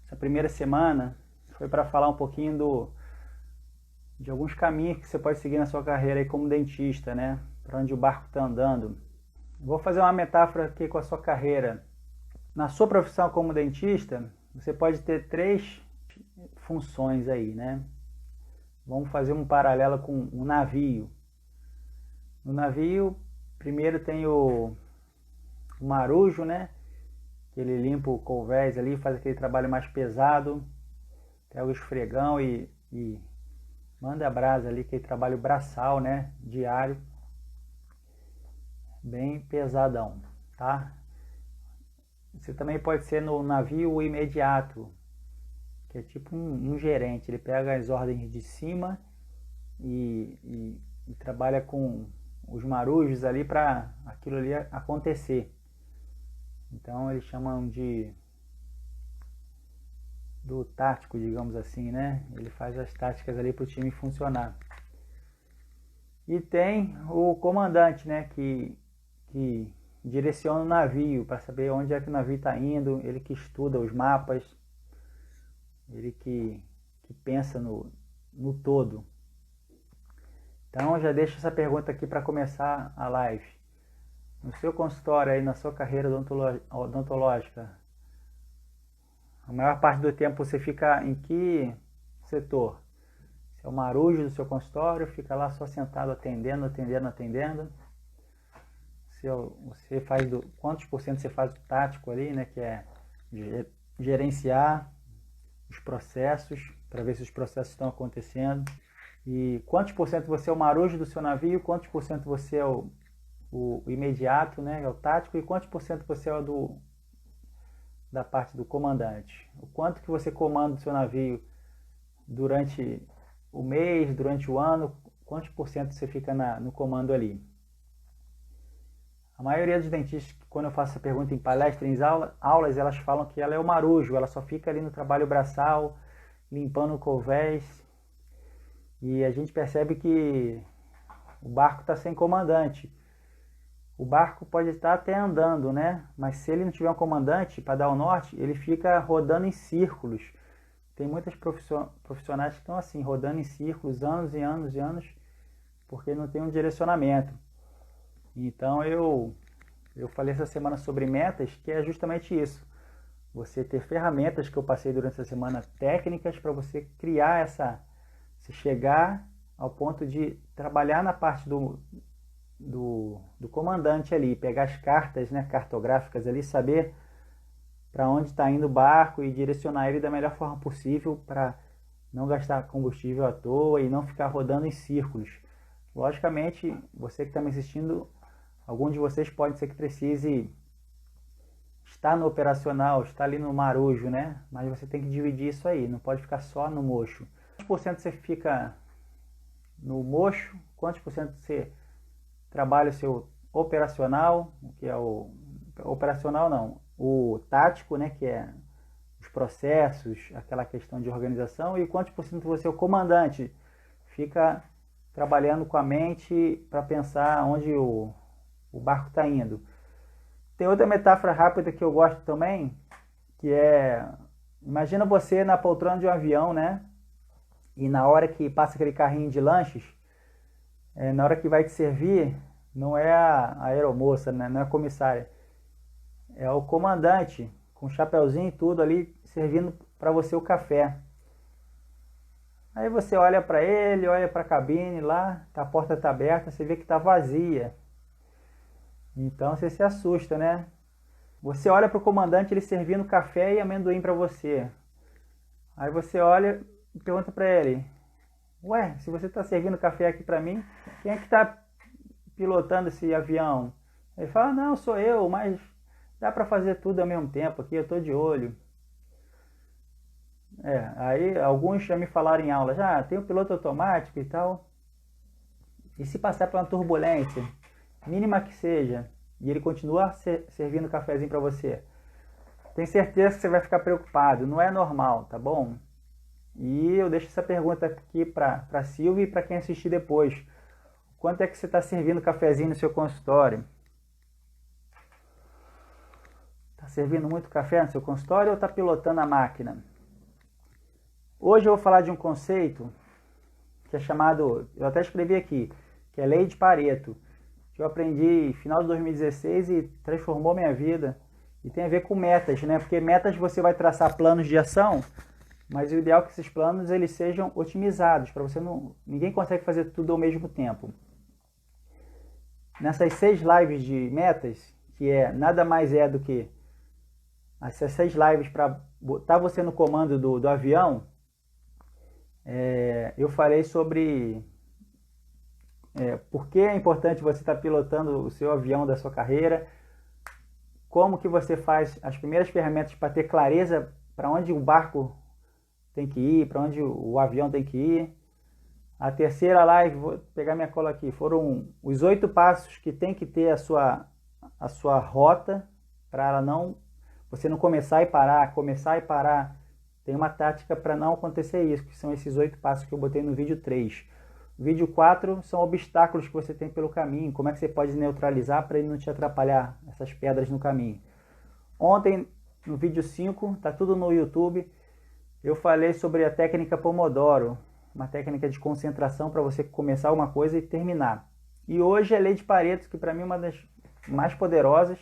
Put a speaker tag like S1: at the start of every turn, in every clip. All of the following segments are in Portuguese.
S1: essa primeira semana foi para falar um pouquinho de alguns caminhos que você pode seguir na sua carreira aí como dentista, né? Para onde o barco está andando. Vou fazer uma metáfora aqui com a sua carreira. Na sua profissão como dentista, você pode ter três funções aí, né? Vamos fazer um paralelo com um navio. No navio, primeiro tem o marujo, né? Que ele limpa o convés ali, faz aquele trabalho mais pesado, pega o esfregão e manda a brasa ali, aquele trabalho braçal, né? Diário, bem pesadão, tá? Você também pode ser no navio imediato, que é tipo um gerente, ele pega as ordens de cima e trabalha com os marujos ali para aquilo ali acontecer. Então eles chamam do tático, digamos assim, né? Ele faz as táticas ali para o time funcionar. E tem o comandante, né? Que direciona o navio para saber onde é que o navio está indo, ele que estuda os mapas, ele que pensa no todo. Então eu já deixo essa pergunta aqui para começar a live. No seu consultório aí, na sua carreira odontológica, a maior parte do tempo você fica em que setor? Se é o marujo do seu consultório, fica lá só sentado atendendo. Se você faz quantos por cento você faz do tático ali, né? Que é gerenciar os processos, para ver se os processos estão acontecendo. E quantos por cento você é o marujo do seu navio, quantos por cento você é o imediato, né? É o tático, e quantos por cento você é da parte do comandante. O quanto que você comanda o seu navio durante o mês, durante o ano, quantos por cento você fica no comando ali. A maioria dos dentistas, quando eu faço essa pergunta em palestra, em aulas, elas falam que ela é o marujo, ela só fica ali no trabalho braçal, limpando o convés, e a gente percebe que o barco está sem comandante. O barco pode estar até andando, né? Mas se ele não tiver um comandante para dar o norte, ele fica rodando em círculos. Tem muitas profissionais que estão assim, rodando em círculos, anos e anos e anos, porque não tem um direcionamento. Então eu falei essa semana sobre metas, que é justamente isso. Você ter ferramentas que eu passei durante essa semana, técnicas para você criar se chegar ao ponto de trabalhar na parte do comandante ali, pegar as cartas, né, cartográficas ali, saber para onde está indo o barco e direcionar ele da melhor forma possível para não gastar combustível à toa e não ficar rodando em círculos. Logicamente, você que está me assistindo, algum de vocês pode ser que precise estar no operacional, estar ali no marujo, né? Mas você tem que dividir isso aí, não pode ficar só no mocho. Quantos por cento você fica no mocho? Quantos por cento você trabalha o seu operacional, que é o tático, né, que é os processos, aquela questão de organização, e quantos por cento você é o comandante, fica trabalhando com a mente para pensar onde o barco está indo. Tem outra metáfora rápida que eu gosto também, que é, imagina você na poltrona de um avião, né, e na hora que passa aquele carrinho de lanches, na hora que vai te servir, não é a aeromoça, né? Não é a comissária, é o comandante, com chapeuzinho e tudo ali, servindo para você o café. Aí você olha para ele, olha para a cabine lá, a porta está aberta, você vê que está vazia. Então você se assusta, né? Você olha para o comandante, ele servindo café e amendoim para você. Aí você olha e pergunta para ele: ué, se você está servindo café aqui para mim, quem é que está pilotando esse avião? Ele fala: não, sou eu, mas dá para fazer tudo ao mesmo tempo aqui, eu estou de olho. Aí alguns já me falaram em aula, já tem o piloto automático e tal. E se passar por uma turbulência, mínima que seja, e ele continuar servindo cafezinho para você, tem certeza que você vai ficar preocupado, não é normal, tá bom? E eu deixo essa pergunta aqui para a Silvia e para quem assistir depois. Quanto é que você está servindo cafezinho no seu consultório? Está servindo muito café no seu consultório ou está pilotando a máquina? Hoje eu vou falar de um conceito que é chamado, eu até escrevi aqui, que é Lei de Pareto, que eu aprendi no final de 2016 e transformou minha vida. E tem a ver com metas, né? Porque metas você vai traçar planos de ação, mas o ideal é que esses planos eles sejam otimizados, para você não... Ninguém consegue fazer tudo ao mesmo tempo. Nessas 6 lives de metas, que nada mais é do que essas 6 lives para botar você no comando do avião, eu falei sobre por que é importante você estar pilotando o seu avião da sua carreira, como que você faz as primeiras ferramentas para ter clareza para onde o barco tem que ir, para onde o avião tem que ir. A terceira live, vou pegar minha cola aqui, foram os 8 passos que tem que ter a sua rota para você não começar e parar, começar e parar. Tem uma tática para não acontecer isso, que são esses 8 passos que eu botei no vídeo 3. O vídeo 4 são obstáculos que você tem pelo caminho, como é que você pode neutralizar para ele não te atrapalhar, essas pedras no caminho. Ontem, no vídeo 5, tá tudo no YouTube, eu falei sobre a técnica Pomodoro, uma técnica de concentração para você começar uma coisa e terminar. E hoje é a Lei de Pareto, que para mim é uma das mais poderosas.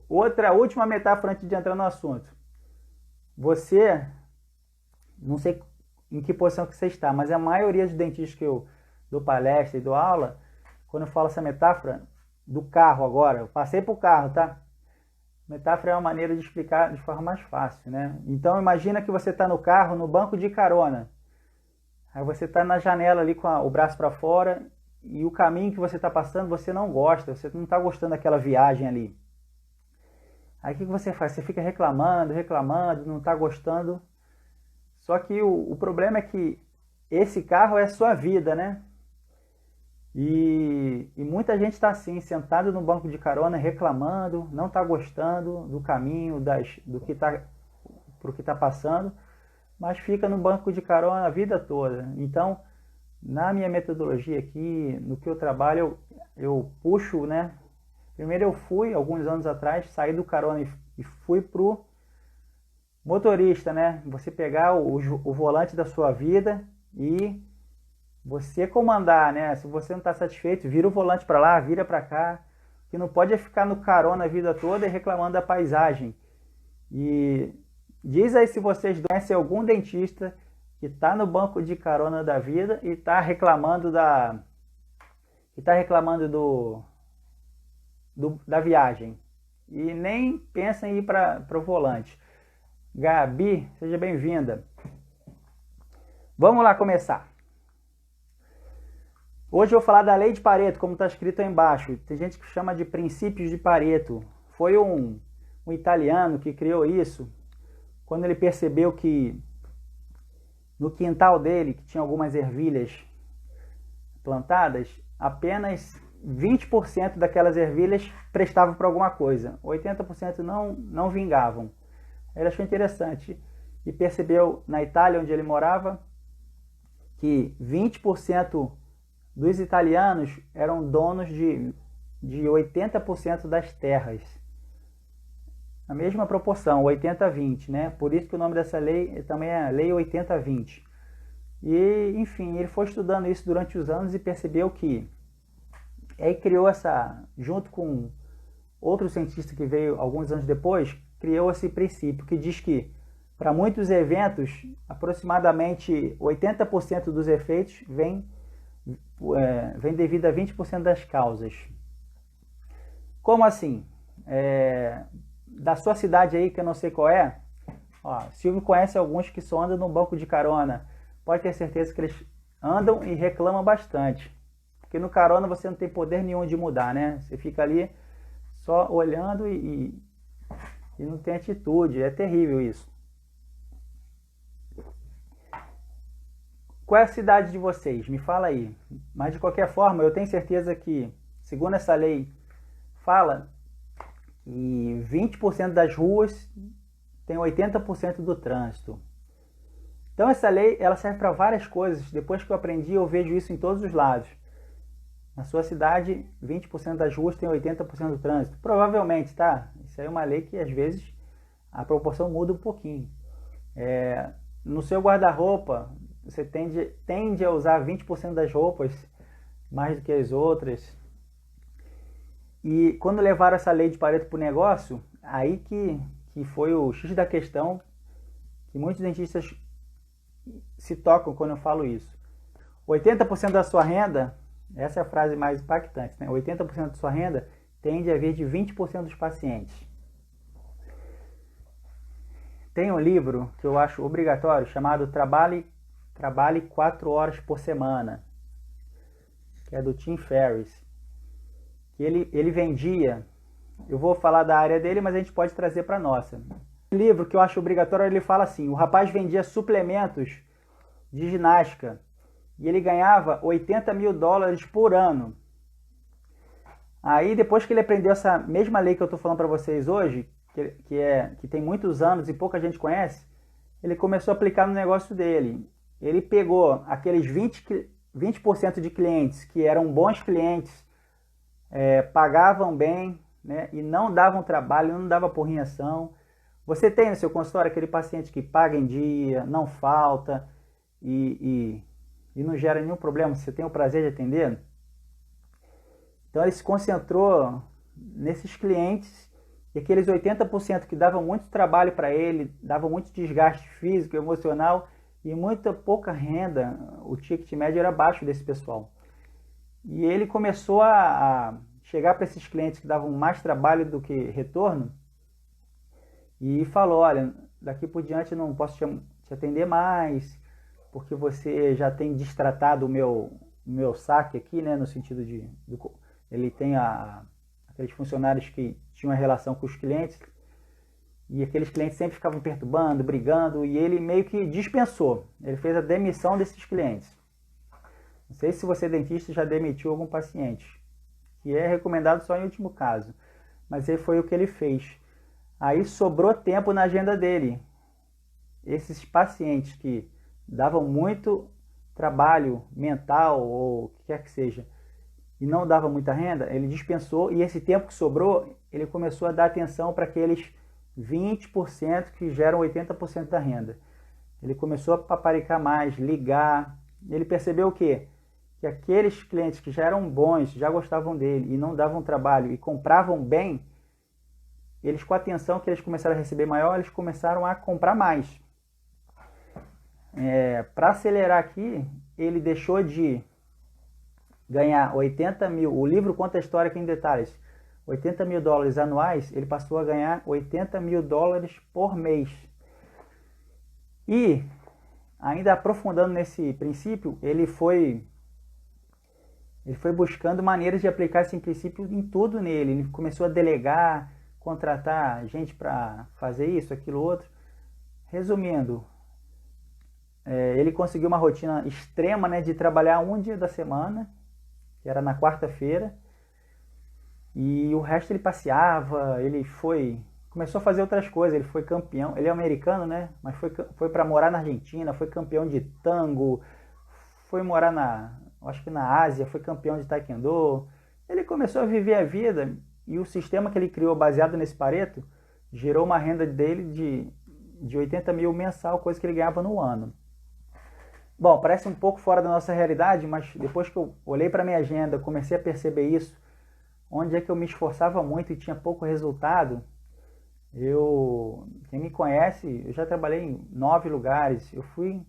S1: Última metáfora antes de entrar no assunto. Você, não sei em que posição que você está, mas a maioria dos dentistas que eu dou palestra e dou aula, quando eu falo essa metáfora do carro agora, eu passei para o carro, tá? Metáfora é uma maneira de explicar de forma mais fácil, né? Então imagina que você está no carro, no banco de carona. Aí você está na janela ali com o braço para fora e o caminho que você está passando você não gosta, você não está gostando daquela viagem ali. Aí o que você faz? Você fica reclamando, não está gostando. Só que o problema é que esse carro é a sua vida, né? E muita gente está assim, sentado no banco de carona, reclamando, não está gostando do caminho, do que está passando, mas fica no banco de carona a vida toda. Então, na minha metodologia aqui, no que eu trabalho, eu puxo, né? Primeiro eu fui, alguns anos atrás, saí do carona e fui pro motorista, né? Você pegar o volante da sua vida e você comandar, né? Se você não está satisfeito, vira o volante para lá, vira para cá. O que não pode é ficar no carona a vida toda e reclamando da paisagem. E diz aí se vocês conhecem algum dentista que está no banco de carona da vida e está reclamando da viagem. E nem pensa em ir para o volante. Gabi, seja bem-vinda. Vamos lá começar. Hoje eu vou falar da Lei de Pareto, como está escrito aí embaixo. Tem gente que chama de princípios de Pareto. Foi um italiano que criou isso, quando ele percebeu que no quintal dele, que tinha algumas ervilhas plantadas, apenas 20% daquelas ervilhas prestavam para alguma coisa. 80% não vingavam. Ele achou interessante e percebeu na Itália, onde ele morava, que 20% dos italianos eram donos de 80% das terras. A mesma proporção, 80-20, né? Por isso que o nome dessa lei também é Lei 80-20. E, enfim, ele foi estudando isso durante os anos e percebeu que... Aí criou junto com outro cientista que veio alguns anos depois, criou esse princípio que diz que para muitos eventos, aproximadamente 80% dos efeitos vem devido a 20% das causas. Como assim? Da sua cidade aí, que eu não sei qual é, Silvio conhece alguns que só andam no banco de carona. Pode ter certeza que eles andam e reclamam bastante. Porque no carona você não tem poder nenhum de mudar, né? Você fica ali só olhando e não tem atitude. É terrível isso. Qual é a cidade de vocês? Me fala aí. Mas de qualquer forma, eu tenho certeza que, segundo essa lei, fala que 20% das ruas tem 80% do trânsito. Então essa lei ela serve para várias coisas. Depois que eu aprendi, eu vejo isso em todos os lados. Na sua cidade, 20% das ruas tem 80% do trânsito. Provavelmente, tá? Isso aí é uma lei que às vezes a proporção muda um pouquinho. no seu guarda-roupa, você tende a usar 20% das roupas mais do que as outras. E quando levaram essa lei de Pareto para o negócio, aí que foi o X da questão, que muitos dentistas se tocam quando eu falo isso. 80% da sua renda, essa é a frase mais impactante, né? 80% da sua renda tende a vir de 20% dos pacientes. Tem um livro que eu acho obrigatório, chamado Trabalhe 4 horas por semana, que é do Tim Ferriss. Que ele vendia, eu vou falar da área dele, mas a gente pode trazer para a nossa. O livro que eu acho obrigatório, ele fala assim, o rapaz vendia suplementos de ginástica e ele ganhava $80 mil por ano. Aí depois que ele aprendeu essa mesma lei que eu estou falando para vocês hoje, que tem muitos anos e pouca gente conhece, ele começou a aplicar no negócio dele. Ele pegou aqueles 20% de clientes que eram bons clientes, pagavam bem, né, e não davam trabalho, não dava porrinhação. Você tem no seu consultório aquele paciente que paga em dia, não falta e não gera nenhum problema, você tem o prazer de atender? Então ele se concentrou nesses clientes e aqueles 80% que davam muito trabalho para ele, davam muito desgaste físico, emocional e muita pouca renda, o ticket médio era baixo desse pessoal. E ele começou a chegar para esses clientes que davam mais trabalho do que retorno e falou, olha, daqui por diante eu não posso te atender mais, porque você já tem destratado o meu saque aqui, né, no sentido ele tem aqueles funcionários que tinham uma relação com os clientes e aqueles clientes sempre ficavam perturbando, brigando e ele meio que dispensou, ele fez a demissão desses clientes. Não sei se você, dentista, já demitiu algum paciente, que é recomendado só em último caso, mas foi o que ele fez. Aí sobrou tempo na agenda dele. Esses pacientes que davam muito trabalho mental ou o que quer que seja, e não dava muita renda, ele dispensou e esse tempo que sobrou, ele começou a dar atenção para aqueles 20% que geram 80% da renda. Ele começou a paparicar mais, ligar, ele percebeu o quê? Que aqueles clientes que já eram bons, já gostavam dele e não davam trabalho e compravam bem, eles com a atenção que eles começaram a receber maior, eles começaram a comprar mais. Para acelerar aqui, ele deixou de ganhar 80 mil, o livro conta a história aqui em detalhes, $80 mil anuais, ele passou a ganhar $80 mil por mês. E, ainda aprofundando nesse princípio, ele foi buscando maneiras de aplicar esse princípio em tudo nele. Ele começou a delegar, contratar gente para fazer isso, aquilo, outro. Resumindo, ele conseguiu uma rotina extrema, né, de trabalhar um dia da semana, que era na quarta-feira, e o resto ele passeava, começou a fazer outras coisas, ele foi campeão, ele é americano, né, mas foi para morar na Argentina, foi campeão de tango, foi morar acho que na Ásia, foi campeão de taekwondo. Ele começou a viver a vida e o sistema que ele criou baseado nesse Pareto gerou uma renda dele de 80 mil mensal, coisa que ele ganhava no ano. Bom, parece um pouco fora da nossa realidade, mas depois que eu olhei para minha agenda, comecei a perceber isso, onde é que eu me esforçava muito e tinha pouco resultado, quem me conhece, eu já trabalhei em 9 lugares, eu fui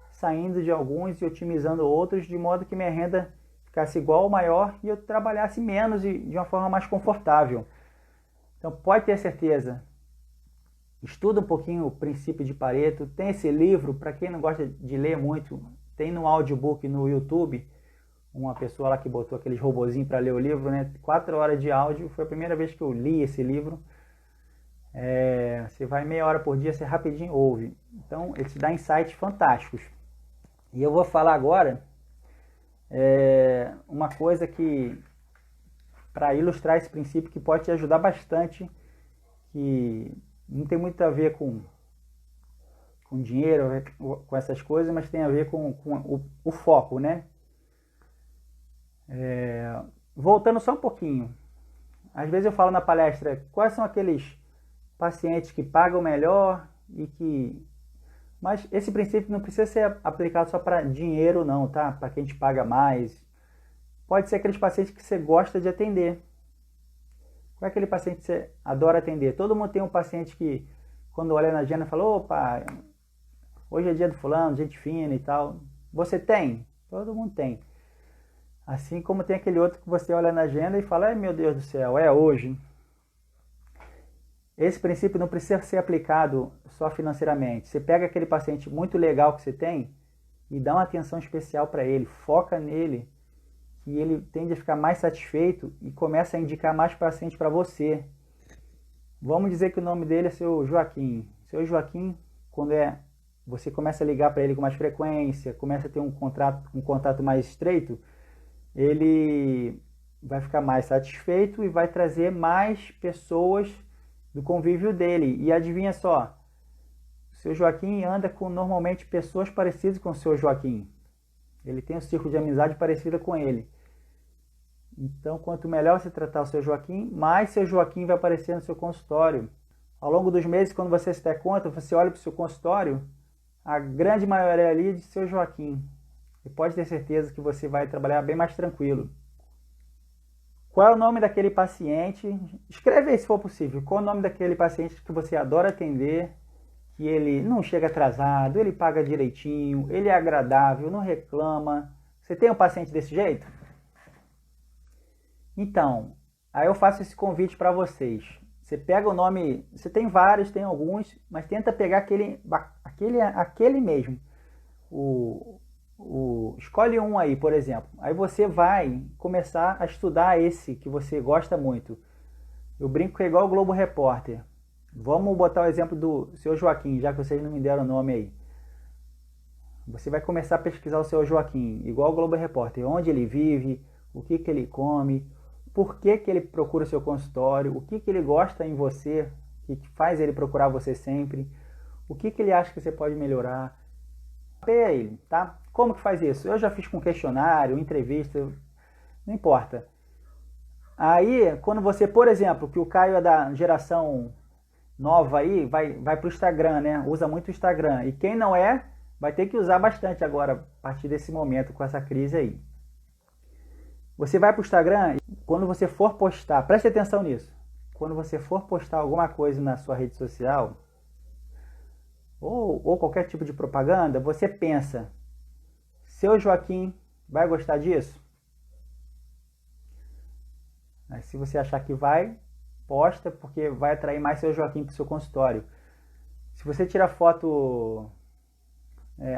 S1: saindo de alguns e otimizando outros, de modo que minha renda ficasse igual ou maior e eu trabalhasse menos e de uma forma mais confortável. Então pode ter certeza, estuda um pouquinho o princípio de Pareto, tem esse livro, para quem não gosta de ler muito, tem no audiobook no YouTube, uma pessoa lá que botou aqueles robozinhos para ler o livro, né? 4 horas de áudio, foi a primeira vez que eu li esse livro. Você vai meia hora por dia, você rapidinho ouve. Então ele te dá insights fantásticos. E eu vou falar agora uma coisa para ilustrar esse princípio, que pode te ajudar bastante, que não tem muito a ver com dinheiro, com essas coisas, mas tem a ver com o foco, né? Voltando só um pouquinho, às vezes eu falo na palestra, quais são aqueles pacientes que pagam melhor e que Mas esse princípio não precisa ser aplicado só para dinheiro não, tá? Para quem te paga mais. Pode ser aqueles pacientes que você gosta de atender. Qual é aquele paciente que você adora atender? Todo mundo tem um paciente que, quando olha na agenda, fala, opa, hoje é dia do fulano, gente fina e tal. Você tem? Todo mundo tem. Assim como tem aquele outro que você olha na agenda e fala, ai meu Deus do céu, é hoje. Esse princípio não precisa ser aplicado só financeiramente. Você pega aquele paciente muito legal que você tem e dá uma atenção especial para ele, foca nele, que ele tende a ficar mais satisfeito e começa a indicar mais paciente para você. Vamos dizer que o nome dele é seu Joaquim. Seu Joaquim, quando você começa a ligar para ele com mais frequência, começa a ter um contato mais estreito, ele vai ficar mais satisfeito e vai trazer mais pessoas do convívio dele. E adivinha só, o seu Joaquim anda com normalmente pessoas parecidas com o seu Joaquim. Ele tem um círculo de amizade parecido com ele. Então, quanto melhor você tratar o seu Joaquim, mais seu Joaquim vai aparecer no seu consultório. Ao longo dos meses, quando você se der conta, você olha para o seu consultório, a grande maioria ali é de seu Joaquim. E pode ter certeza que você vai trabalhar bem mais tranquilo. Qual é o nome daquele paciente? Escreve aí se for possível. Qual é o nome daquele paciente que você adora atender, que ele não chega atrasado, ele paga direitinho, ele é agradável, não reclama. Você tem um paciente desse jeito? Então, aí eu faço esse convite para vocês. Você pega o nome, você tem vários, tem alguns, mas tenta pegar aquele mesmo. Escolhe um aí, por exemplo. Aí você vai começar a estudar esse que você gosta muito. Eu brinco que é igual o Globo Repórter. Vamos botar o exemplo do seu Joaquim, já que vocês não me deram o nome aí. Você vai começar a pesquisar o seu Joaquim, igual o Globo Repórter. Onde ele vive, o que ele come, por que ele procura o seu consultório, o que ele gosta em você, que faz ele procurar você sempre, o que ele acha que você pode melhorar. Mapeia ele, tá? Como que faz isso? Eu já fiz com questionário, entrevista, não importa. Aí, quando você, por exemplo, que o Caio é da geração nova aí, vai para o Instagram, né? Usa muito o Instagram. E quem não é, vai ter que usar bastante agora, a partir desse momento, com essa crise aí. Você vai para o Instagram, quando você for postar, preste atenção nisso. Quando você for postar alguma coisa na sua rede social, ou qualquer tipo de propaganda, você pensa, seu Joaquim vai gostar disso? Aí, se você achar que vai, posta, porque vai atrair mais seu Joaquim para o seu consultório. Se você tirar foto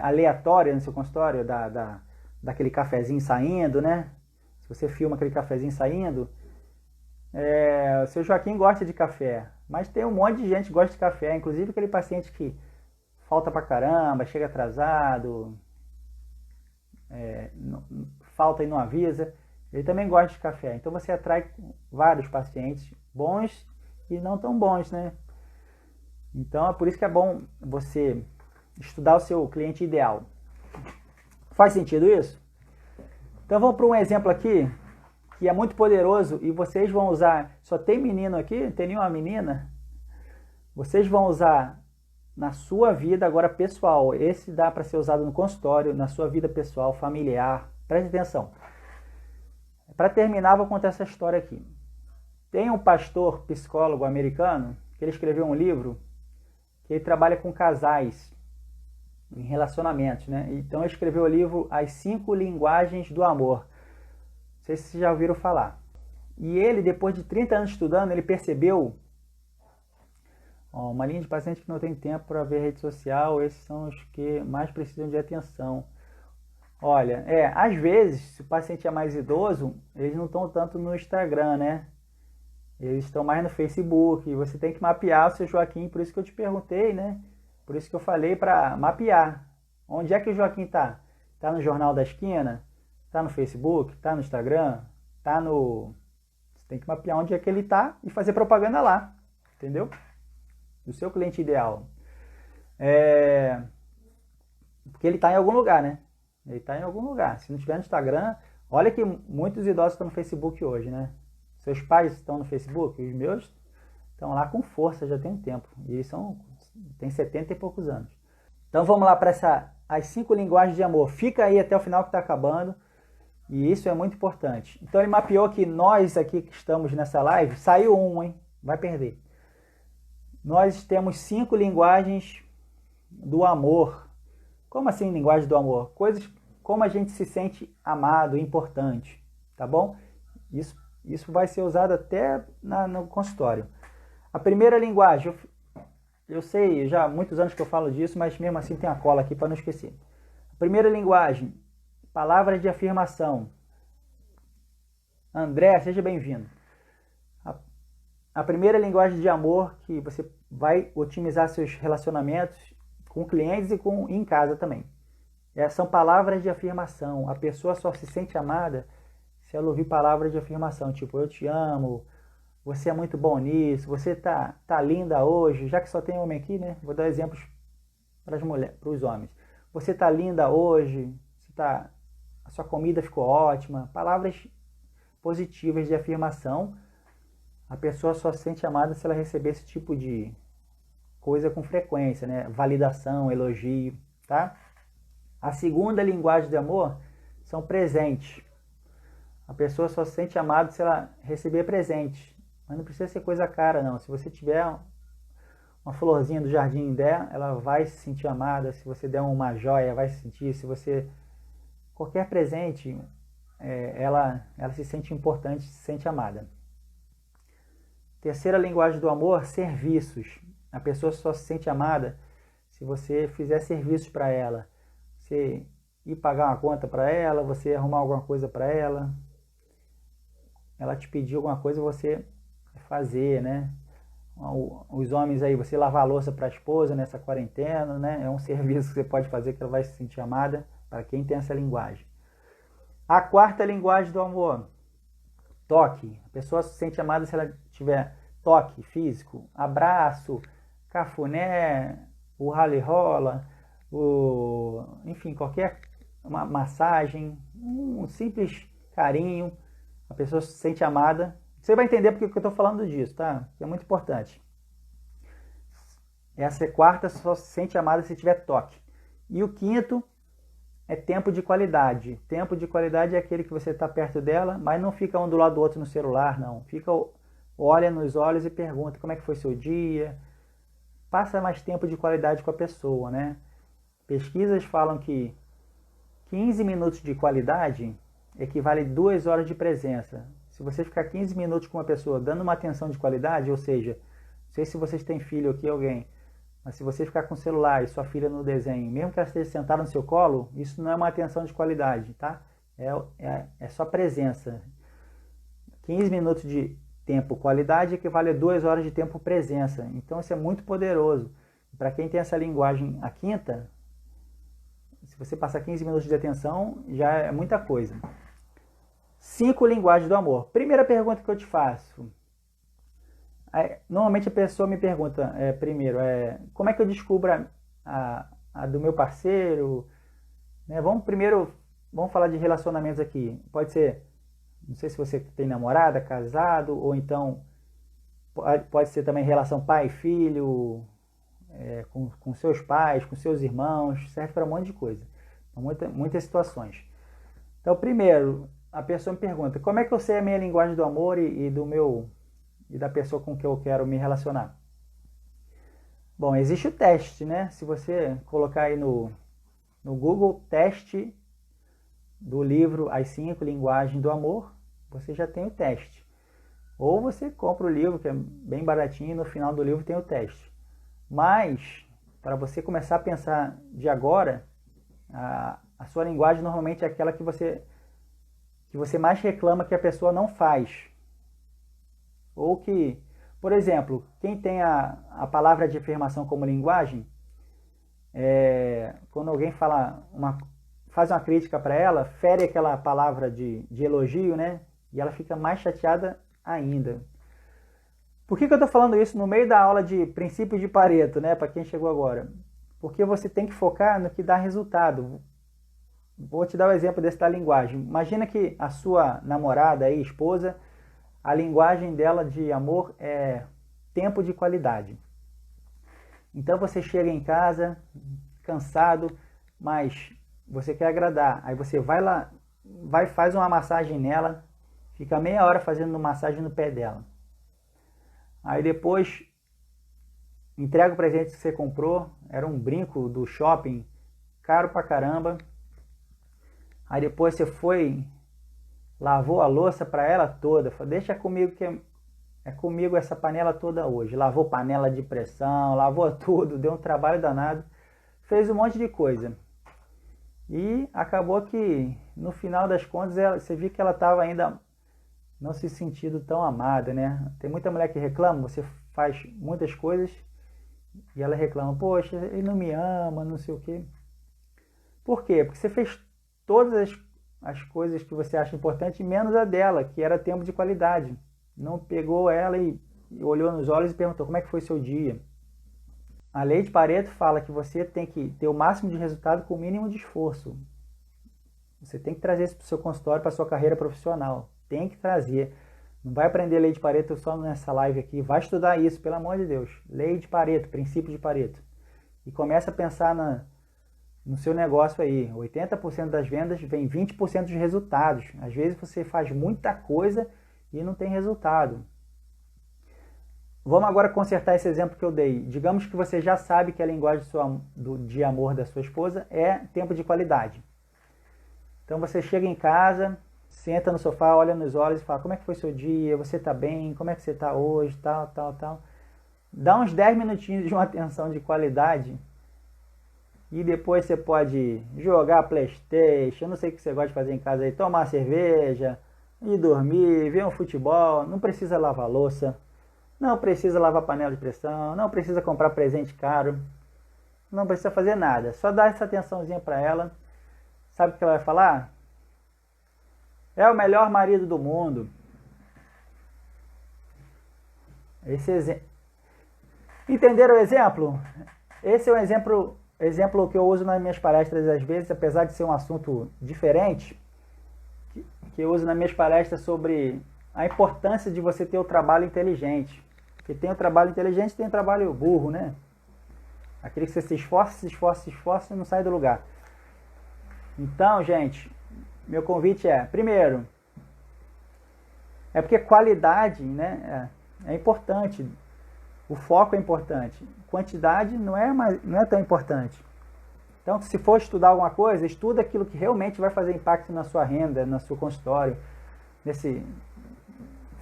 S1: aleatória no seu consultório, daquele cafezinho saindo, né? Se você filma aquele cafezinho saindo, o seu Joaquim gosta de café, mas tem um monte de gente que gosta de café, inclusive aquele paciente que falta pra caramba, chega atrasado, falta e não avisa, ele também gosta de café. Então você atrai vários pacientes bons e não tão bons, né? Então é por isso que é bom você estudar o seu cliente ideal. Faz sentido isso? Então vamos para um exemplo aqui que é muito poderoso e vocês vão usar. Só tem menino aqui? Não tem nenhuma menina? Vocês vão usar na sua vida agora pessoal. Esse dá para ser usado no consultório, na sua vida pessoal, familiar. Preste atenção. Para terminar, vou contar essa história aqui. Tem um pastor psicólogo americano que ele escreveu um livro que ele trabalha com casais em relacionamentos, né? Então ele escreveu o livro As 5 Linguagens do Amor. Não sei se vocês já ouviram falar. E ele, depois de 30 anos estudando, ele percebeu uma linha de pacientes que não tem tempo para ver rede social, esses são os que mais precisam de atenção. Olha, às vezes, se o paciente é mais idoso, eles não estão tanto no Instagram, né? Eles estão mais no Facebook. Você tem que mapear o seu Joaquim, por isso que eu te perguntei, né? Por isso que eu falei para mapear. Onde é que o Joaquim está? Está no Jornal da Esquina? Está no Facebook? Está no Instagram? Está no... Você tem que mapear onde é que ele está e fazer propaganda lá. Entendeu? Do seu cliente ideal. Porque ele está em algum lugar, né? Ele está em algum lugar. Se não estiver no Instagram... Olha que muitos idosos estão no Facebook hoje, né? Seus pais estão no Facebook? Os meus estão lá com força, já tem um tempo. E eles têm 70 e poucos anos. Então vamos lá para as 5 linguagens de amor. Fica aí até o final que está acabando. E isso é muito importante. Então ele mapeou que nós aqui que estamos nessa live, saiu um, hein? Vai perder. Nós temos 5 linguagens do amor. Como assim linguagem do amor? Coisas como a gente se sente amado, importante, tá bom? Isso vai ser usado até no consultório. A primeira linguagem, eu sei, já há muitos anos que eu falo disso, mas mesmo assim tem a cola aqui para não esquecer. A primeira linguagem, palavras de afirmação. André, seja bem-vindo. A primeira linguagem de amor que você vai otimizar seus relacionamentos com clientes e em casa também. São palavras de afirmação. A pessoa só se sente amada se ela ouvir palavras de afirmação, tipo, eu te amo, você é muito bom nisso, você tá linda hoje, já que só tem homem aqui, né? Vou dar exemplos para as mulheres, para os homens. Você tá linda hoje, a sua comida ficou ótima. Palavras positivas de afirmação. A pessoa só se sente amada se ela receber esse tipo de coisa com frequência, né? Validação, elogio, tá? A segunda linguagem de amor são presentes. A pessoa só se sente amada se ela receber presente. Mas não precisa ser coisa cara, não. Se você tiver uma florzinha do jardim dela, ela vai se sentir amada. Se você der uma joia, vai se sentir. Se você... Qualquer presente, ela se sente importante, se sente amada. Terceira linguagem do amor, serviços. A pessoa só se sente amada se você fizer serviços para ela. Você ir pagar uma conta para ela, você arrumar alguma coisa para ela. Ela te pedir alguma coisa, você fazer, né? Os homens aí, você lavar a louça para a esposa nessa quarentena, né? É um serviço que você pode fazer que ela vai se sentir amada, para quem tem essa linguagem. A quarta linguagem do amor, toque. A pessoa se sente amada se ela tiver toque físico, abraço, cafuné, o rally-rola, enfim, qualquer uma massagem, um simples carinho. A pessoa se sente amada. Você vai entender porque que eu estou falando disso, tá? Que é muito importante. Essa quarta só se sente amada se tiver toque. E o quinto é tempo de qualidade. Tempo de qualidade é aquele que você está perto dela, mas não fica um do lado do outro no celular, não. Olha nos olhos e pergunta como é que foi seu dia. Passa mais tempo de qualidade com a pessoa, né? Pesquisas falam que 15 minutos de qualidade equivale a 2 horas de presença. Se você ficar 15 minutos com uma pessoa dando uma atenção de qualidade, ou seja, não sei se vocês têm filho aqui, alguém, mas se você ficar com o celular e sua filha no desenho, mesmo que ela esteja sentada no seu colo, isso não é uma atenção de qualidade, tá? É só presença. 15 minutos de tempo qualidade equivale a 2 horas de tempo presença. Então isso é muito poderoso. Para quem tem essa linguagem, a quinta, se você passar 15 minutos de atenção, já é muita coisa. 5 linguagens do amor. Primeira pergunta que eu te faço. Normalmente a pessoa me pergunta, primeiro, como é que eu descubro a do meu parceiro? Né? Vamos falar de relacionamentos aqui. Pode ser, não sei se você tem namorada, casado, ou então pode ser também relação pai e filho, com seus pais, com seus irmãos, serve para um monte de coisa, muitas situações. Então, primeiro, a pessoa me pergunta, como é que eu sei a minha linguagem do amor e da pessoa com que eu quero me relacionar? Bom, existe o teste, né? Se você colocar aí no Google, teste do livro As 5 Linguagens do Amor, você já tem o teste. Ou você compra o livro, que é bem baratinho, e no final do livro tem o teste. Mas, para você começar a pensar de agora, a sua linguagem normalmente é aquela que você mais reclama que a pessoa não faz. Ou que, por exemplo, quem tem a palavra de afirmação como linguagem, quando alguém faz uma crítica para ela, fere aquela palavra de elogio, né? E ela fica mais chateada ainda. Por que eu estou falando isso no meio da aula de princípios de Pareto, né? Para quem chegou agora? Porque você tem que focar no que dá resultado. Vou te dar o exemplo desse da linguagem. Imagina que a sua namorada aí, esposa, a linguagem dela de amor é tempo de qualidade. Então você chega em casa, cansado, mas você quer agradar. Aí você vai lá, faz uma massagem nela, fica meia hora fazendo massagem no pé dela. Aí depois entrega o presente que você comprou, era um brinco do shopping, caro pra caramba. Aí depois você foi, lavou a louça para ela toda, falou, deixa comigo que é comigo essa panela toda hoje. Lavou panela de pressão, lavou tudo, deu um trabalho danado, fez um monte de coisa. E acabou que no final das contas você viu que ela estava ainda não se sentindo tão amada, né? Tem muita mulher que reclama, você faz muitas coisas e ela reclama, poxa, ele não me ama, não sei o quê. Por quê? Porque você fez todas as coisas que você acha importante, menos a dela, que era tempo de qualidade. Não pegou ela e olhou nos olhos e perguntou como é que foi seu dia. A lei de Pareto fala que você tem que ter o máximo de resultado com o mínimo de esforço. Você tem que trazer isso para o seu consultório, para a sua carreira profissional. Tem que trazer. Não vai aprender lei de Pareto só nessa live aqui. Vai estudar isso, pelo amor de Deus. Lei de Pareto, princípio de Pareto. E começa a pensar no seu negócio aí. 80% das vendas vem 20% dos resultados. Às vezes você faz muita coisa e não tem resultado. Vamos agora consertar esse exemplo que eu dei. Digamos que você já sabe que a linguagem de amor da sua esposa é tempo de qualidade. Então você chega em casa, senta no sofá, olha nos olhos e fala, como é que foi seu dia? Você está bem? Como é que você está hoje? Tal, tal, tal. Dá uns 10 minutinhos de uma atenção de qualidade e depois você pode jogar PlayStation, não sei o que você gosta de fazer em casa aí, tomar uma cerveja, ir dormir, ver um futebol, não precisa lavar louça. Não precisa lavar panela de pressão, não precisa comprar presente caro, não precisa fazer nada. Só dá essa atençãozinha para ela. Sabe o que ela vai falar? É o melhor marido do mundo. Entenderam o exemplo? Esse é um exemplo que eu uso nas minhas palestras às vezes, apesar de ser um assunto diferente, que eu uso nas minhas palestras sobre a importância de você ter o trabalho inteligente. Porque tem o trabalho inteligente e tem o trabalho burro, né? Aquele que você se esforça e não sai do lugar. Então, gente, meu convite primeiro, é porque qualidade, né, é importante. O foco é importante. Quantidade não é tão importante. Então, se for estudar alguma coisa, estuda aquilo que realmente vai fazer impacto na sua renda, no seu consultório.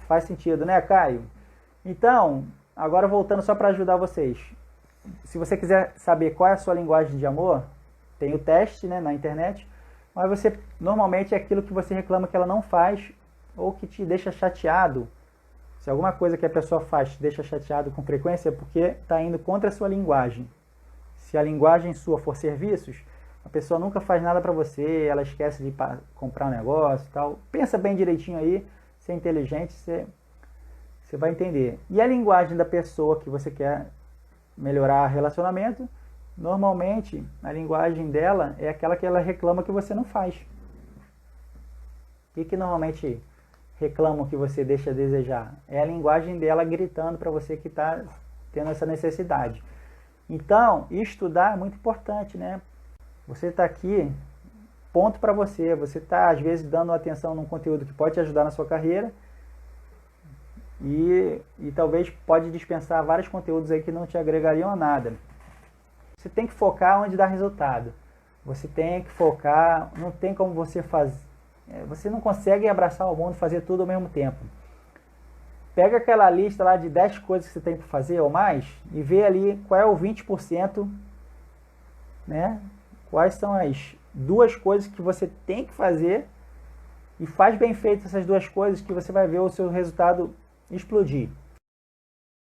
S1: Faz sentido, né, Caio? Então, agora voltando só para ajudar vocês. Se você quiser saber qual é a sua linguagem de amor, tem o teste, né, na internet, mas você normalmente é aquilo que você reclama que ela não faz ou que te deixa chateado. Se alguma coisa que a pessoa faz te deixa chateado com frequência, é porque está indo contra a sua linguagem. Se a linguagem sua for serviços, a pessoa nunca faz nada para você, ela esquece de comprar um negócio e tal. Pensa bem direitinho aí, ser inteligente, você vai entender. E a linguagem da pessoa que você quer melhorar relacionamento, normalmente a linguagem dela é aquela que ela reclama que você não faz. O que normalmente reclamam que você deixa a desejar? É a linguagem dela gritando para você que está tendo essa necessidade. Então, estudar é muito importante, né? Você está aqui, ponto para você. Você está, às vezes, dando atenção num conteúdo que pode te ajudar na sua carreira e talvez pode dispensar vários conteúdos aí que não te agregariam a nada. Você tem que focar onde dá resultado. Você tem que focar, não tem como você fazer. Você não consegue abraçar o mundo e fazer tudo ao mesmo tempo. Pega aquela lista lá de 10 coisas que você tem para fazer ou mais e vê ali qual é o 20%, né? Quais são as 2 coisas que você tem que fazer e faz bem feito essas 2 coisas que você vai ver o seu resultado explodir.